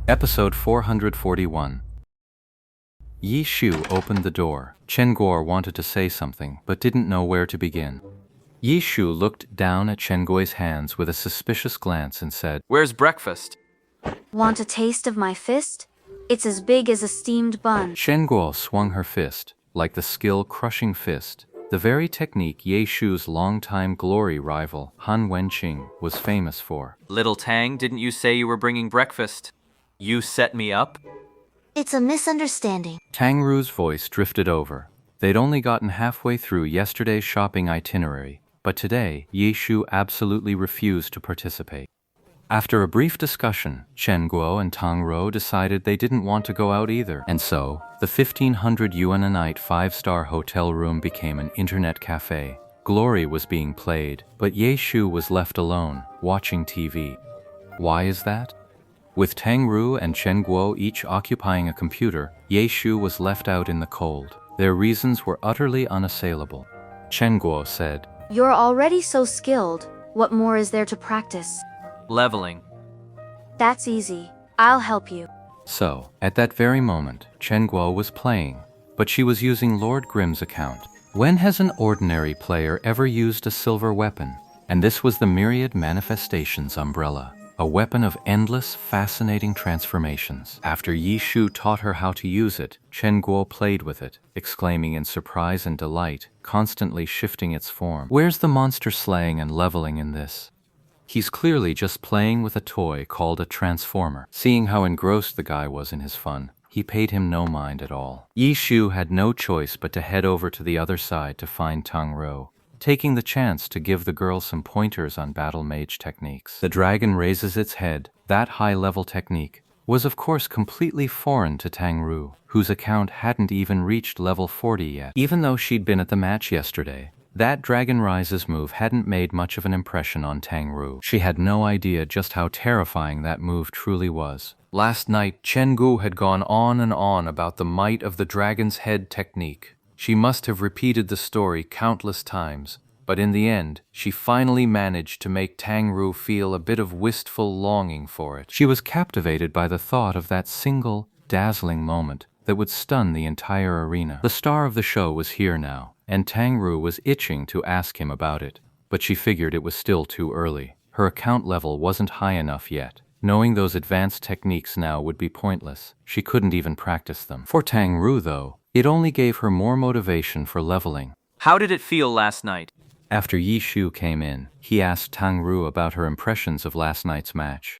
Episode 441. Yi Shu opened the door. Chen Guo wanted to say something, but didn't know where to begin. Yi Shu looked down at Chen Guo's hands with a suspicious glance and said, "Where's breakfast?" Want a taste of my fist? It's as big as a steamed bun. Chen Guo swung her fist, like the skill-crushing fist, the very technique Ye Shu's longtime glory rival, Han Wenqing, was famous for. "Little Tang, didn't you say you were bringing breakfast? You set me up?" It's a misunderstanding. Tang Ru's voice drifted over. They'd only gotten halfway through yesterday's shopping itinerary, but today, Ye Shu absolutely refused to participate. After a brief discussion, Chen Guo and Tang Rou decided they didn't want to go out either, and so, the 1,500 yuan a night 5-star hotel room became an internet cafe. Glory was being played, but Ye Shu was left alone, watching TV. Why is that? With Tang Rou and Chen Guo each occupying a computer, Ye Shu was left out in the cold. Their reasons were utterly unassailable. Chen Guo said, You're already so skilled. What more is there to practice? Leveling. That's easy. I'll help you. So, at that very moment, Chen Guo was playing, but she was using Lord Grimm's account. When has an ordinary player ever used a silver weapon? And this was the Myriad Manifestations umbrella, a weapon of endless, fascinating transformations. After Yi Shu taught her how to use it, Chen Guo played with it, exclaiming in surprise and delight, constantly shifting its form. Where's the monster slaying and leveling in this? He's clearly just playing with a toy called a transformer. Seeing how engrossed the guy was in his fun, he paid him no mind at all. Yi Shu had no choice but to head over to the other side to find Tang Rou, taking the chance to give the girl some pointers on battle mage techniques. The dragon raises its head. That high-level technique was of course completely foreign to Tang Rou, whose account hadn't even reached level 40 yet. Even though she'd been at the match yesterday, that Dragon Rises move hadn't made much of an impression on Tang Rou. She had no idea just how terrifying that move truly was. Last night, Chen Guo had gone on and on about the might of the Dragon's Head technique. She must have repeated the story countless times, but in the end, she finally managed to make Tang Rou feel a bit of wistful longing for it. She was captivated by the thought of that single, dazzling moment that would stun the entire arena. The star of the show was here now, and Tang Rou was itching to ask him about it, but she figured it was still too early. Her account level wasn't high enough yet. Knowing those advanced techniques now would be pointless. She couldn't even practice them. For Tang Rou, though, it only gave her more motivation for leveling. "How did it feel last night?" After Yi Shu came in, he asked Tang Rou about her impressions of last night's match.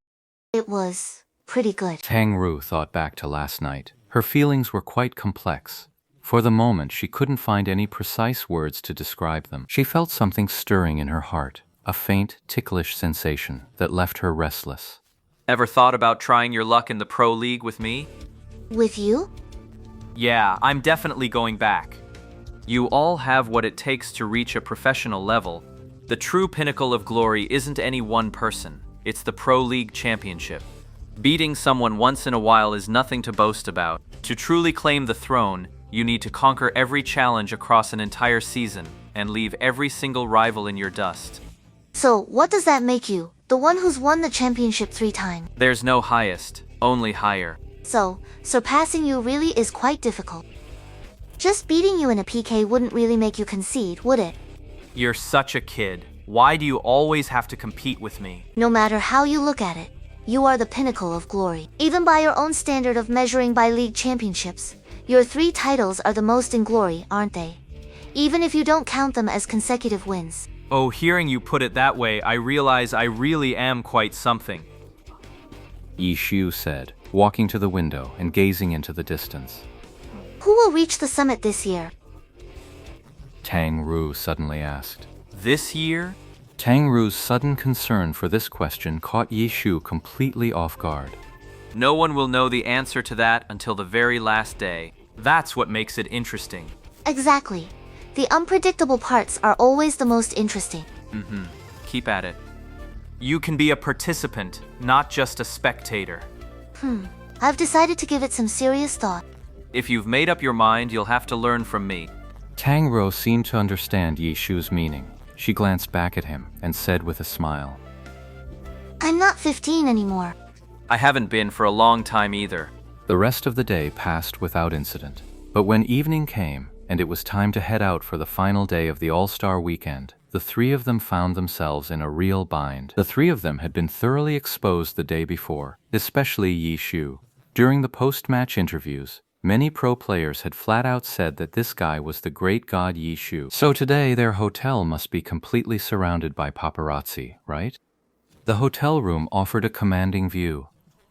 It was pretty good. Tang Rou thought back to last night. Her feelings were quite complex. For the moment, she couldn't find any precise words to describe them. She felt something stirring in her heart, a faint, ticklish sensation that left her restless. "Ever thought about trying your luck in the Pro League with me?" With you? "Yeah, I'm definitely going back. You all have what it takes to reach a professional level. The true pinnacle of glory isn't any one person. It's the Pro League Championship. Beating someone once in a while is nothing to boast about. To truly claim the throne, you need to conquer every challenge across an entire season and leave every single rival in your dust." So, what does that make you? The one who's won the championship 3 times. "There's no highest, only higher." So, surpassing you really is quite difficult. Just beating you in a PK wouldn't really make you concede, would it? "You're such a kid. Why do you always have to compete with me?" No matter how you look at it, you are the pinnacle of glory. Even by your own standard of measuring by league championships, your 3 titles are the most in glory, aren't they? Even if you don't count them as consecutive wins. Oh, hearing you put it that way, I realize I really am quite something. Yi Shu said, walking to the window and gazing into the distance. Who will reach the summit this year? Tang Rou suddenly asked. This year? Tang Ru's sudden concern for this question caught Yi Shu completely off guard. No one will know the answer to that until the very last day. That's what makes it interesting. Exactly. The unpredictable parts are always the most interesting. Keep at it. You can be a participant, not just a spectator. I've decided to give it some serious thought. If you've made up your mind, you'll have to learn from me. Tang Rou seemed to understand Yi Shu's meaning. She glanced back at him and said with a smile, I'm not 15 anymore. I haven't been for a long time either. The rest of the day passed without incident. But when evening came, and it was time to head out for the final day of the All-Star weekend, the three of them found themselves in a real bind. The three of them had been thoroughly exposed the day before, especially Yi Shu. During the post-match interviews, many pro players had flat out said that this guy was the great god Yi Shu. So today their hotel must be completely surrounded by paparazzi, right? The hotel room offered a commanding view.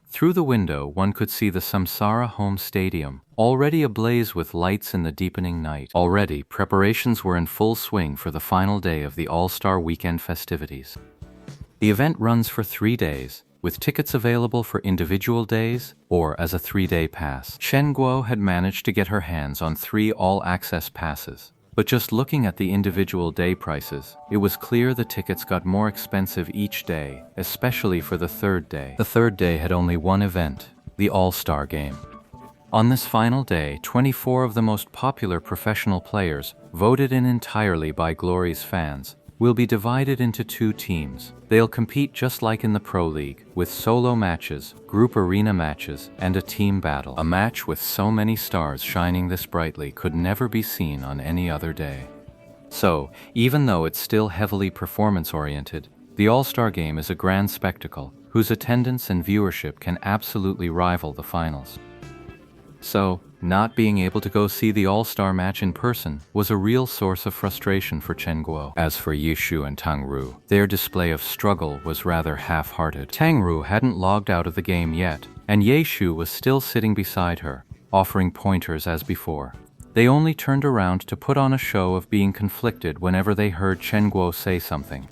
Through the window, one could see the Samsara home stadium, already ablaze with lights in the deepening night. Already, preparations were in full swing for the final day of the All-Star Weekend festivities. The event runs for 3 days, with tickets available for individual days or as a 3-day pass. Chen Guo had managed to get her hands on 3 all-access passes. But just looking at the individual day prices, it was clear the tickets got more expensive each day, especially for the 3rd day. The 3rd day had only one event, the All-Star Game. On this final day, 24 of the most popular professional players, voted in entirely by Glory's fans, will be divided into 2 teams. They'll compete just like in the Pro League, with solo matches, group arena matches, and a team battle. A match with so many stars shining this brightly could never be seen on any other day. So, even though it's still heavily performance-oriented, the All-Star Game is a grand spectacle, whose attendance and viewership can absolutely rival the finals. So, not being able to go see the All-Star match in person was a real source of frustration for Chen Guo. As for Yi Shu and Tang Ru, their display of struggle was rather half-hearted. Tang Ru hadn't logged out of the game yet, and Ye Shu was still sitting beside her, offering pointers as before. They only turned around to put on a show of being conflicted whenever they heard Chen Guo say something.